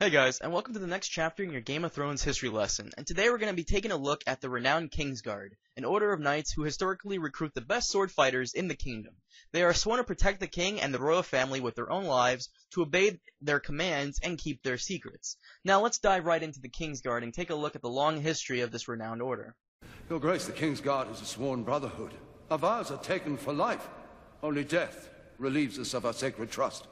Hey guys, and welcome to the next chapter in your Game of Thrones history lesson, and today we're going to be taking a look at the renowned Kingsguard, an order of knights who historically recruit the best sword fighters in the kingdom. They are sworn to protect the king and the royal family with their own lives, to obey their commands, and keep their secrets. Now let's dive right into the Kingsguard and take a look at the long history of this renowned order. Your Grace, the Kingsguard is a sworn brotherhood. Our vows are taken for life. Only death relieves us of our sacred trust.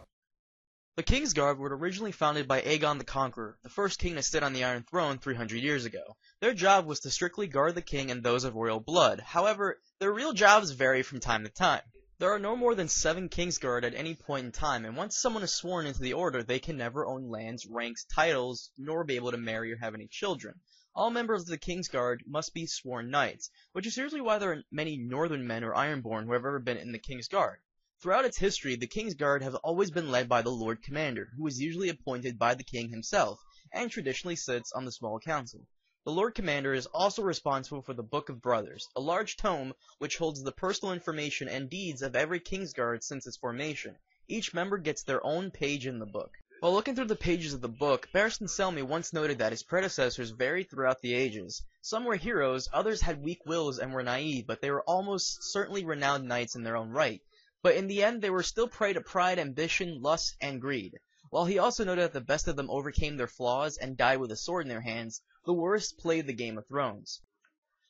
The Kingsguard were originally founded by Aegon the Conqueror, the first king to sit on the Iron Throne 300 years ago. Their job was to strictly guard the king and those of royal blood. However, their real jobs vary from time to time. There are no more than 7 Kingsguard at any point in time, and once someone is sworn into the order, they can never own lands, ranks, titles, nor be able to marry or have any children. All members of the Kingsguard must be sworn knights, which is usually why there are many northern men or ironborn who have ever been in the Kingsguard. Throughout its history, the Kingsguard have always been led by the Lord Commander, who is usually appointed by the king himself, and traditionally sits on the small council. The Lord Commander is also responsible for the Book of Brothers, a large tome which holds the personal information and deeds of every Kingsguard since its formation. Each member gets their own page in the book. While looking through the pages of the book, Barristan Selmy once noted that his predecessors varied throughout the ages. Some were heroes, others had weak wills and were naive, but they were almost certainly renowned knights in their own right. But in the end, they were still prey to pride, ambition, lust, and greed. While he also noted that the best of them overcame their flaws and died with a sword in their hands, the worst played the Game of Thrones.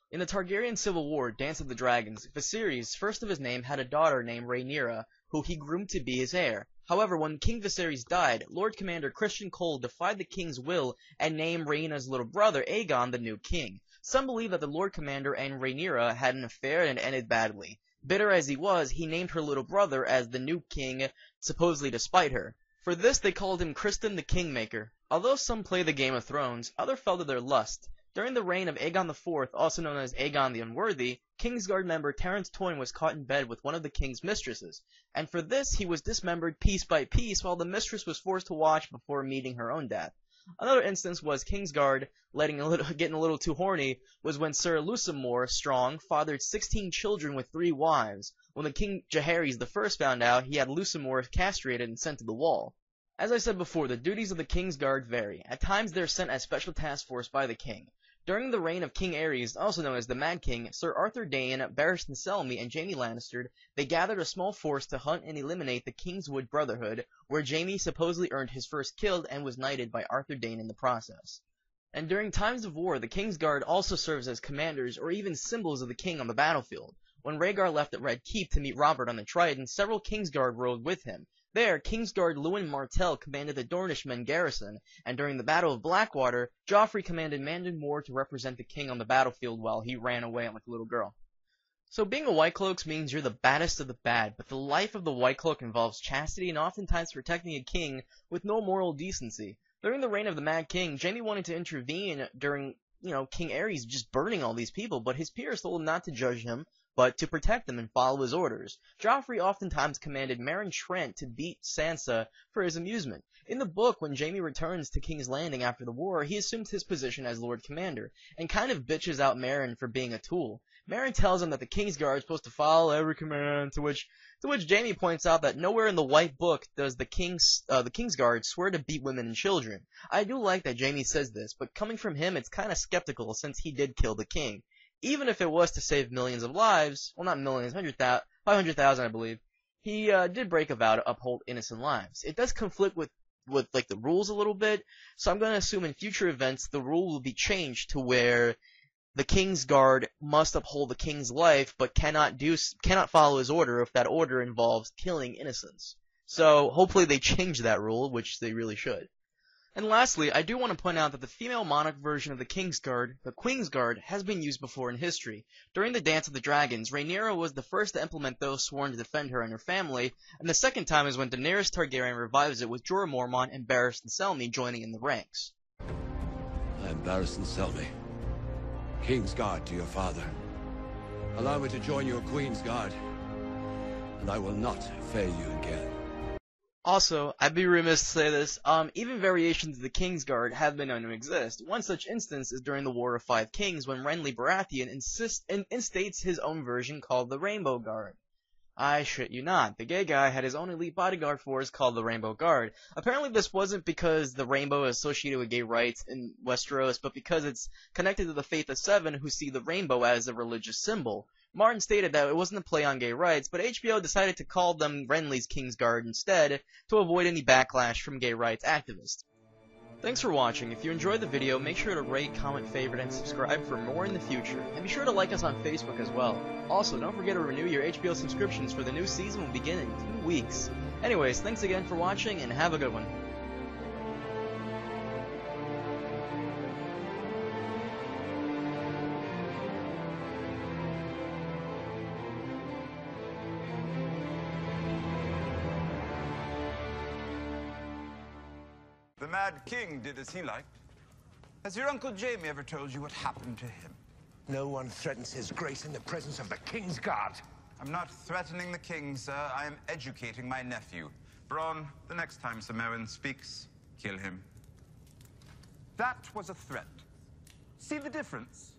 In the Targaryen Civil War, Dance of the Dragons, Viserys, first of his name, had a daughter named Rhaenyra, who he groomed to be his heir. However, when King Viserys died, Lord Commander Criston Cole defied the king's will and named Rhaenyra's little brother, Aegon, the new king. Some believe that the Lord Commander and Rhaenyra had an affair and ended badly. Bitter as he was, he named her little brother as the new king, supposedly to spite her. For this, they called him Criston the Kingmaker. Although some play the Game of Thrones, others fell to their lust. During the reign of Aegon IV, also known as Aegon the Unworthy, Kingsguard member Terence Toyne was caught in bed with one of the king's mistresses, and for this he was dismembered piece by piece while the mistress was forced to watch before meeting her own death. Another instance was Kingsguard getting a little too horny was when Sir Lusamore Strong fathered 16 children with 3 wives. When the King Jaehaerys I found out, he had Lusamore castrated and sent to the wall. As I said before, the duties of the Kingsguard vary. At times they are sent as special task force by the king. During the reign of King Aerys, also known as the Mad King, Sir Arthur Dayne, Barristan Selmy, and Jaime Lannister, they gathered a small force to hunt and eliminate the Kingswood Brotherhood, where Jaime supposedly earned his first kill and was knighted by Arthur Dayne in the process. And during times of war, the Kingsguard also serves as commanders or even symbols of the king on the battlefield. When Rhaegar left at Red Keep to meet Robert on the Trident, several Kingsguard rode with him. There, Kingsguard Lewin Martell commanded the Dornishmen garrison, and during the Battle of Blackwater, Joffrey commanded Mandon Moore to represent the king on the battlefield while he ran away like a little girl. So being a White Cloak means you're the baddest of the bad, but the life of the White Cloak involves chastity and oftentimes protecting a king with no moral decency. During the reign of the Mad King, Jaime wanted to intervene during, King Aerys just burning all these people, but his peers told him not to judge him, but to protect them and follow his orders. Joffrey oftentimes commanded Meryn Trent to beat Sansa for his amusement. In the book, when Jaime returns to King's Landing after the war, he assumes his position as Lord Commander, and kind of bitches out Meryn for being a tool. Meryn tells him that the Kingsguard is supposed to follow every command, to which Jaime points out that nowhere in the White Book does the Kingsguard swear to beat women and children. I do like that Jaime says this, but coming from him, it's kind of skeptical since he did kill the king. Even if it was to save millions of lives, well not millions, 500,000 I believe, he did break a vow to uphold innocent lives. It does conflict with like the rules a little bit, so I'm going to assume in future events the rule will be changed to where the Kingsguard must uphold the king's life, but cannot follow his order if that order involves killing innocents. So hopefully they change that rule, which they really should. And lastly, I do want to point out that the female monarch version of the Kingsguard, the Queensguard, has been used before in history. During the Dance of the Dragons, Rhaenyra was the first to implement those sworn to defend her and her family, and the second time is when Daenerys Targaryen revives it with Jorah Mormont and Barristan Selmy joining in the ranks. I am Barristan Selmy, Kingsguard to your father. Allow me to join your Queen's Guard, and I will not fail you again. Also, I'd be remiss to say this, even variations of the Kingsguard have been known to exist. One such instance is during the War of Five Kings when Renly Baratheon instates his own version called the Rainbow Guard. I shit you not. The gay guy had his own elite bodyguard force called the Rainbow Guard. Apparently this wasn't because the rainbow is associated with gay rights in Westeros, but because it's connected to the Faith of Seven, who see the rainbow as a religious symbol. Martin stated that it wasn't a play on gay rights, but HBO decided to call them Renly's Kingsguard instead, to avoid any backlash from gay rights activists. Thanks for watching. If you enjoyed the video, make sure to rate, comment, favorite, and subscribe for more in the future. And be sure to like us on Facebook as well. Also, don't forget to renew your HBO subscriptions, for the new season will begin in 2 weeks. Anyways, thanks again for watching, and have a good one. The Mad King did as he liked. Has your Uncle Jamie ever told you what happened to him? No one threatens his grace in the presence of the Kingsguard. I'm not threatening the king, sir. I am educating my nephew. Bronn, the next time Sir Meryn speaks, kill him. That was a threat. See the difference?